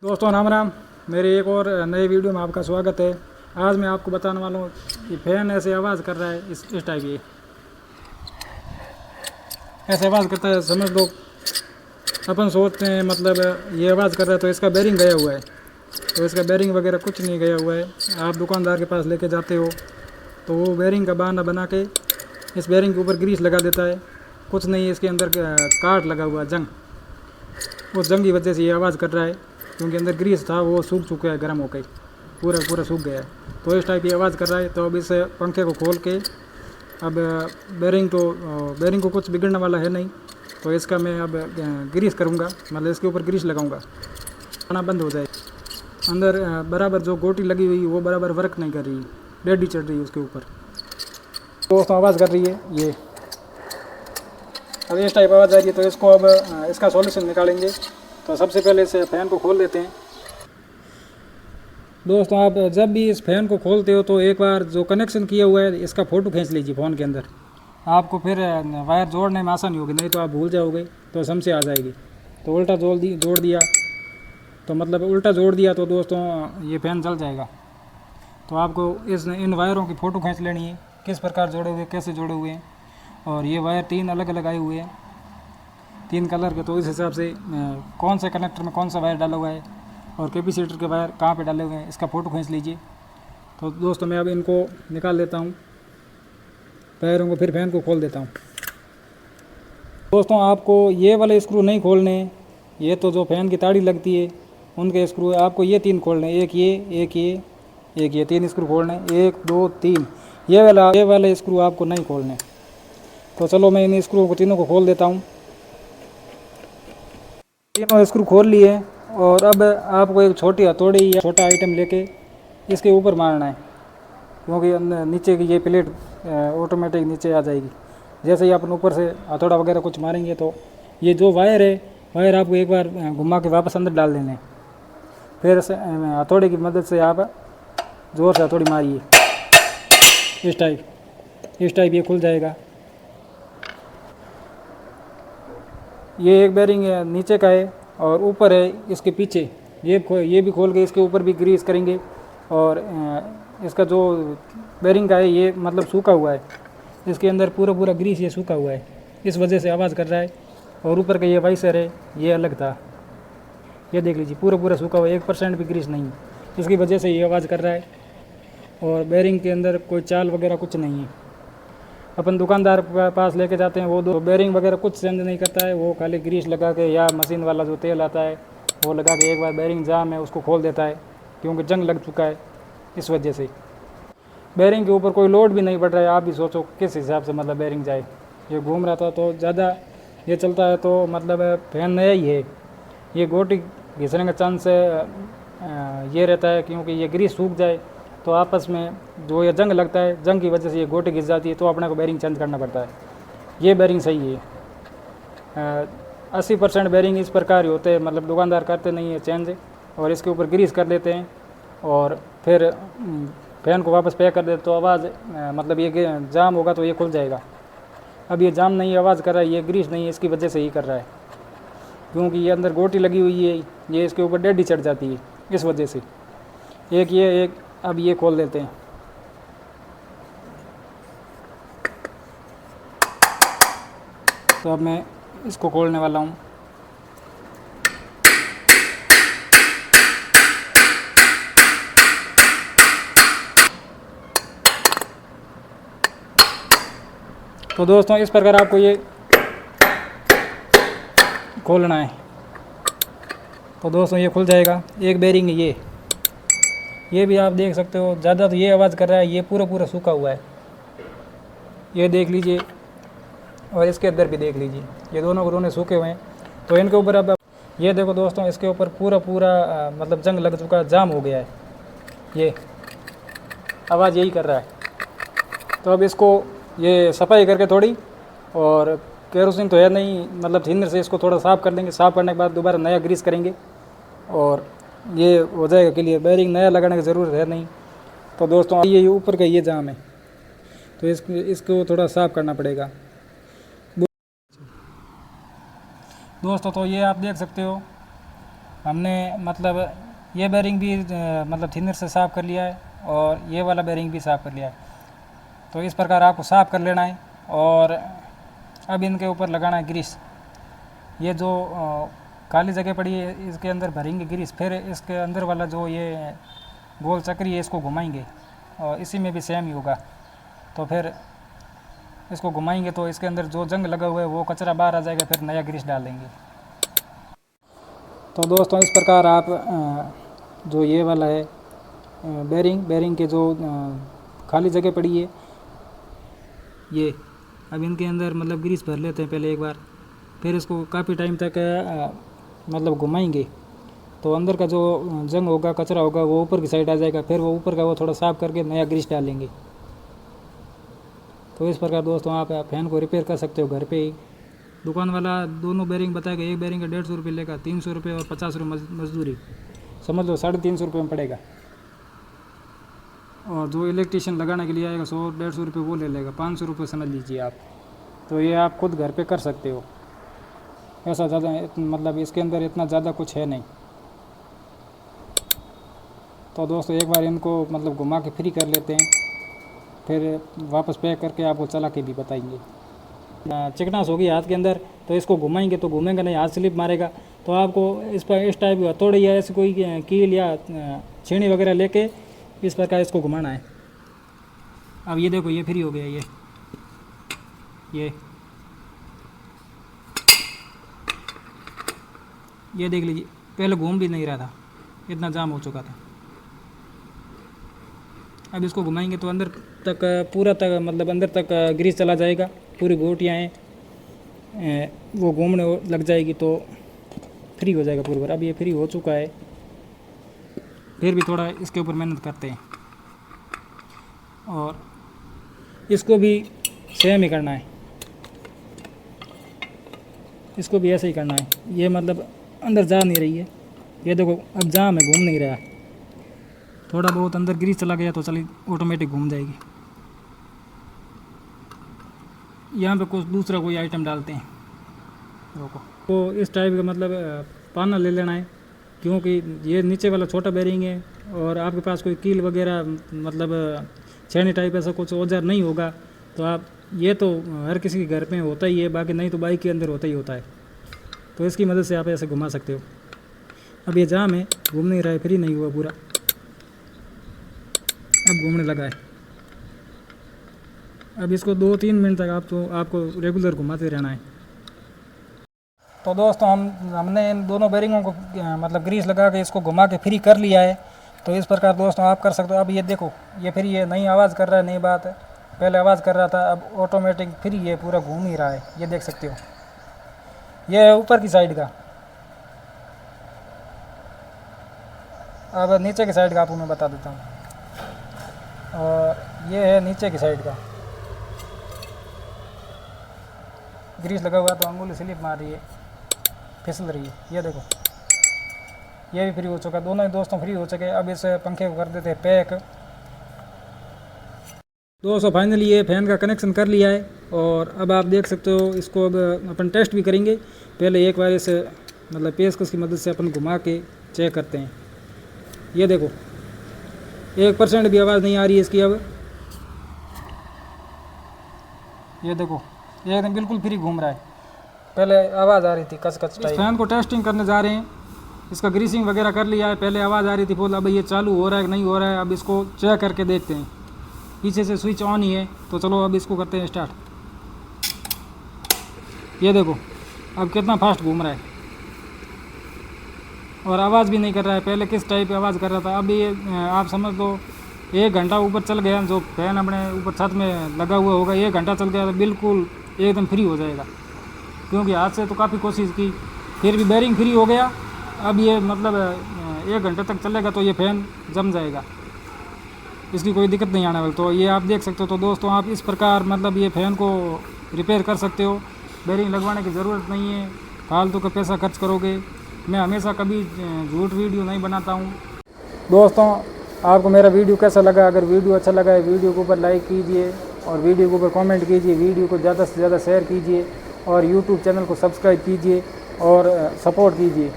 दोस्तों राम राम। मेरे एक और नए वीडियो में आपका स्वागत है। आज मैं आपको बताने वाला हूँ कि फ़ैन ऐसे आवाज़ कर रहा है, इस टाइप ये ऐसे आवाज़ करता है। समझ लो अपन सोचते हैं मतलब ये आवाज़ कर रहा है तो इसका बेरिंग गया हुआ है, तो इसका बेरिंग वगैरह कुछ नहीं गया हुआ है। आप दुकानदार के पास लेके जाते हो तो वो बेरिंग का बहाना बना के इस बेरिंग के ऊपर ग्रीस लगा देता है। कुछ नहीं है, इसके अंदर काट लगा हुआ जंग, उस जंग की वजह से ये आवाज़ कर रहा है, क्योंकि अंदर ग्रीस था वो सूख चुका है, गर्म होकर पूरा पूरा सूख गया है, तो इस टाइप की आवाज़ कर रहा है। तो अब इस पंखे को खोल के अब बेरिंग को कुछ बिगड़ने वाला है नहीं, तो इसका मैं अब ग्रीस करूँगा, मतलब इसके ऊपर ग्रीस लगाऊँगा, खाना बंद हो जाए। अंदर बराबर जो गोटी लगी हुई वो बराबर वर्क नहीं कर रही, रेडी चढ़ रही है उसके ऊपर, दोस्तों आवाज़ कर रही है ये। अब इस टाइप आवाज़ आ रही है, तो इसको अब इसका सॉल्यूशन निकालेंगे। तो सबसे पहले इस फ़ैन को खोल देते हैं। दोस्तों आप जब भी इस फ़ैन को खोलते हो तो एक बार जो कनेक्शन किया हुआ है इसका फ़ोटो खींच लीजिए फ़ोन के अंदर, आपको फिर वायर जोड़ने में आसानी होगी, नहीं तो आप भूल जाओगे तो समस्या आ जाएगी। तो उल्टा जोड़ दिया, तो मतलब उल्टा जोड़ दिया तो दोस्तों ये फ़ैन चल जाएगा। तो आपको इन वायरों की फ़ोटो खींच लेनी है, किस प्रकार जोड़े हुए, कैसे जोड़े हुए हैं। और ये वायर 3 अलग अलग आए हुए हैं, 3 कलर के, तो इस हिसाब से कौन से कनेक्टर में कौन सा वायर डाला हुआ है और कैपेसिटर के वायर कहाँ पे डाले हुए हैं इसका फ़ोटो खींच लीजिए। तो दोस्तों मैं अब इनको निकाल लेता हूँ, वायरों को, फिर फ़ैन को खोल देता हूँ। दोस्तों आपको ये वाले स्क्रू नहीं खोलने, ये तो जो फ़ैन की ताड़ी लगती है उनके स्क्रू है, आपको ये 3 खोलने, एक ये 3 स्क्रू खोलने, 1 2 3, ये वाले स्क्रू आपको नहीं खोलने। तो चलो मैं इन स्क्रू को तीनों को खोल देता हूँ। तीनों स्क्रू खोल लिए और अब आपको एक छोटी हथौड़ी या छोटा आइटम लेके इसके ऊपर मारना है, क्योंकि नीचे की ये प्लेट ऑटोमेटिक नीचे आ जाएगी। जैसे ही अपन ऊपर से हथौड़ा वगैरह कुछ मारेंगे तो ये जो वायर है, वायर आपको एक बार घुमा के वापस अंदर डाल देने, फिर हथौड़े की मदद से आप ज़ोर से हथौड़ी मारिए, इस टाइप ये खुल जाएगा। ये एक बेरिंग नीचे का है और ऊपर है इसके पीछे, ये भी खोल के इसके ऊपर भी ग्रीस करेंगे। और इसका जो बेरिंग का है ये मतलब सूखा हुआ है, इसके अंदर पूरा ग्रीस ये सूखा हुआ है, इस वजह से आवाज़ कर रहा है। और ऊपर का ये वाइसर है ये अलग था, ये देख लीजिए पूरा सूखा हुआ है, 1% भी ग्रीस नहीं, इसकी वजह से ये आवाज़ कर रहा है। और बेरिंग के अंदर कोई चाल वगैरह कुछ नहीं है। अपन दुकानदार के पास लेके जाते हैं, वो बेरिंग वगैरह कुछ चेंज नहीं करता है, वो खाली ग्रीस लगा के या मशीन वाला जो तेल आता है वो लगा के एक बार बेरिंग जाम है उसको खोल देता है, क्योंकि जंग लग चुका है। इस वजह से बेरिंग के ऊपर कोई लोड भी नहीं पड़ रहा है। आप भी सोचो किस हिसाब से मतलब बेरिंग जाए, ये घूम रहा था तो ज़्यादा ये चलता है तो मतलब फैन नया ही है, ये गोटी घिसने का चांस ये रहता है, क्योंकि ये ग्रीस सूख जाए तो आपस में जो ये जंग लगता है, जंग की वजह से ये गोटी घिस जाती है, तो अपने को बेरिंग चेंज करना पड़ता है। ये बेरिंग सही है। 80% बेरिंग इस प्रकार ही होते हैं, मतलब दुकानदार करते नहीं है चेंज, और इसके ऊपर ग्रीस कर देते हैं और फिर फैन को वापस पैक कर देते, तो आवाज़ मतलब ये जाम होगा तो ये खुल जाएगा। अब ये जाम नहीं आवाज़ कर रहा है, ये ग्रीस नहीं है, इसकी वजह से ही कर रहा है, क्योंकि ये अंदर गोटी लगी हुई है, ये इसके ऊपर डेडी चढ़ जाती है, इस वजह से। एक अब ये खोल देते हैं। तो अब मैं इसको खोलने वाला हूँ। तो दोस्तों इस प्रकार आपको ये खोलना है। तो दोस्तों ये खुल जाएगा। एक बेरिंग है ये भी आप देख सकते हो, ज़्यादा तो ये आवाज़ कर रहा है, ये पूरा सूखा हुआ है, ये देख लीजिए, और इसके अंदर भी देख लीजिए, ये दोनों कोने सूखे हुए हैं। तो इनके ऊपर अब ये देखो दोस्तों, इसके ऊपर पूरा मतलब जंग लग चुका है, जाम हो गया है, ये आवाज़ यही कर रहा है। तो अब इसको ये सफाई करके थोड़ी, और केरोसिन तो है नहीं, मतलब थिनर से इसको थोड़ा साफ़ कर देंगे। साफ़ करने के बाद दोबारा नया ग्रीस करेंगे और ये हो जाएगा क्लियर। बेरिंग नया लगाने की ज़रूरत है नहीं। तो दोस्तों ये ऊपर का ये जाम है, तो इसको थोड़ा साफ़ करना पड़ेगा दोस्तों। तो ये आप देख सकते हो, हमने मतलब ये बेरिंग भी मतलब थिनर से साफ़ कर लिया है और ये वाला बेरिंग भी साफ़ कर लिया है। तो इस प्रकार आपको साफ़ कर लेना है और अब इनके ऊपर लगाना है ग्रीस। ये जो खाली जगह पड़ी है इसके अंदर भरेंगे ग्रीस, फिर इसके अंदर वाला जो ये गोल चक्री है इसको घुमाएंगे और इसी में भी सेम ही होगा। तो फिर इसको घुमाएंगे तो इसके अंदर जो जंग लगा हुआ है वो कचरा बाहर आ जाएगा, फिर नया ग्रीस डाल देंगे। तो दोस्तों इस प्रकार आप जो ये वाला है बेरिंग के जो खाली जगह पड़ी है ये, अब इनके अंदर मतलब ग्रीस भर लेते हैं पहले एक बार, फिर इसको काफ़ी टाइम तक मतलब घुमाएंगे तो अंदर का जो जंग होगा कचरा होगा वो ऊपर की साइड आ जाएगा, फिर वो ऊपर का वो थोड़ा साफ़ करके नया ग्रीस डालेंगे। तो इस प्रकार दोस्तों आप फ़ैन को रिपेयर कर सकते हो घर पे ही। दुकान वाला दोनों बेरिंग बताएगा, एक बेरिंग का 150 रुपये लेगा, 300 रुपये और 50 रुपये मजदूरी, समझ लो 350 रुपये में पड़ेगा। और जो इलेक्ट्रीशियन लगाने के लिए आएगा 100-150 रुपये वो ले लेगा, 500 रुपये समझ लीजिए आप। तो ये आप खुद घर पे कर सकते हो, ऐसा ज़्यादा मतलब इसके अंदर इतना ज़्यादा कुछ है नहीं। तो दोस्तों एक बार इनको मतलब घुमा के फ्री कर लेते हैं, फिर वापस पैक करके आपको चला के भी बताएंगे। चिकनास होगी हाथ के अंदर तो इसको घुमाएंगे तो घूमेंगे नहीं, हाथ स्लिप मारेगा। तो आपको इस पर इस टाइप की हथौड़ी या ऐसे कोई कील या छेनी वगैरह लेके इस प्रकार इसको घुमाना है। अब ये देखो ये फ्री हो गया, ये देख लीजिए, पहले घूम भी नहीं रहा था, इतना जाम हो चुका था। अब इसको घुमाएंगे तो अंदर तक पूरा तक मतलब अंदर तक ग्रीस चला जाएगा, पूरी गोटियाँ हैं वो घूमने लग जाएगी तो फ्री हो जाएगा पूरी बार। अब ये फ्री हो चुका है, फिर भी थोड़ा इसके ऊपर मेहनत करते हैं और इसको भी सेम ही करना है, इसको भी ऐसे ही करना है। ये मतलब अंदर जा नहीं रही है, ये देखो अब जाम है, घूम नहीं रहा। थोड़ा बहुत अंदर ग्रीस चला गया तो चलिए ऑटोमेटिक घूम जाएगी। यहाँ पे कुछ दूसरा कोई आइटम डालते हैं, रोको। तो इस टाइप का मतलब पाना ले लेना है, क्योंकि ये नीचे वाला छोटा बेरिंग है और आपके पास कोई कील वगैरह मतलब छेनी टाइप ऐसा कुछ औजार नहीं होगा तो आप ये तो हर किसी के घर में होता ही है, बाकी नहीं तो बाइक के अंदर होता ही होता है। तो इसकी मदद से आप ऐसे घुमा सकते हो। अब ये जाम है, घूम नहीं रहा है, फ्री नहीं हुआ पूरा, अब घूमने लगा है। अब इसको 2-3 मिनट तक आपको रेगुलर घुमाते रहना है। तो दोस्तों हमने इन दोनों बेरिंगों को मतलब ग्रीस लगा के इसको घुमा के फ्री कर लिया है। तो इस प्रकार दोस्तों आप कर सकते हो। अब ये देखो ये फ्री है, नई आवाज़ कर रहा है, नई बात है, पहले आवाज़ कर रहा था, अब ऑटोमेटिक फ्री है, पूरा घूम ही रहा है, ये देख सकते हो। ये है ऊपर की साइड का, अब नीचे की साइड का आपको मैं बता देता हूँ। और ये है नीचे की साइड का, ग्रीस लगा हुआ तो अंगुली स्लिप मार रही है, फिसल रही है, ये देखो ये भी फ्री हो चुका, दोनों ही दोस्तों फ्री हो चुके। अब इस पंखे को कर देते हैं पैक। दोस्तों फाइनली ये फ़ैन का कनेक्शन कर लिया है और अब आप देख सकते हो इसको अब अपन टेस्ट भी करेंगे। पहले एक बार इस मतलब पेचकस की मदद से अपन घुमा के चेक करते हैं। ये देखो 1% भी आवाज़ नहीं आ रही है इसकी। अब ये देखो ये एकदम बिल्कुल फ्री घूम रहा है, पहले आवाज़ आ रही थी कच कच टाइप। फैन को टेस्टिंग करने जा रहे हैं, इसका ग्रीसिंग वगैरह कर लिया है, पहले आवाज़ आ रही थी फुल, अब ये चालू हो रहा है कि नहीं हो रहा है, अब इसको चेक करके देखते हैं। पीछे से स्विच ऑन ही है तो चलो अब इसको करते हैं स्टार्ट। ये देखो अब कितना फास्ट घूम रहा है और आवाज़ भी नहीं कर रहा है। पहले किस टाइप की आवाज़ कर रहा था, अब ये आप समझ लो 1 घंटा ऊपर चल गया, जो फैन अपने ऊपर छत में लगा हुआ होगा 1 घंटा चल गया तो बिल्कुल एकदम फ्री हो जाएगा। क्योंकि हाथ से तो काफ़ी कोशिश की, फिर भी बेरिंग फ्री हो गया। अब ये मतलब 1 घंटे तक चलेगा तो ये फ़ैन जम जाएगा, इसकी कोई दिक्कत नहीं आने वाली। तो ये आप देख सकते हो। तो दोस्तों आप इस प्रकार मतलब ये फ़ैन को रिपेयर कर सकते हो, बेरिंग लगवाने की ज़रूरत नहीं है, फालतू का पैसा खर्च करोगे। मैं हमेशा कभी झूठ वीडियो नहीं बनाता हूँ। दोस्तों आपको मेरा वीडियो कैसा लगा? अगर वीडियो अच्छा लगा है वीडियो के ऊपर लाइक कीजिए और वीडियो के ऊपर कमेंट कीजिए, वीडियो को ज़्यादा से ज़्यादा शेयर कीजिए और यूट्यूब चैनल को सब्सक्राइब कीजिए और सपोर्ट कीजिए।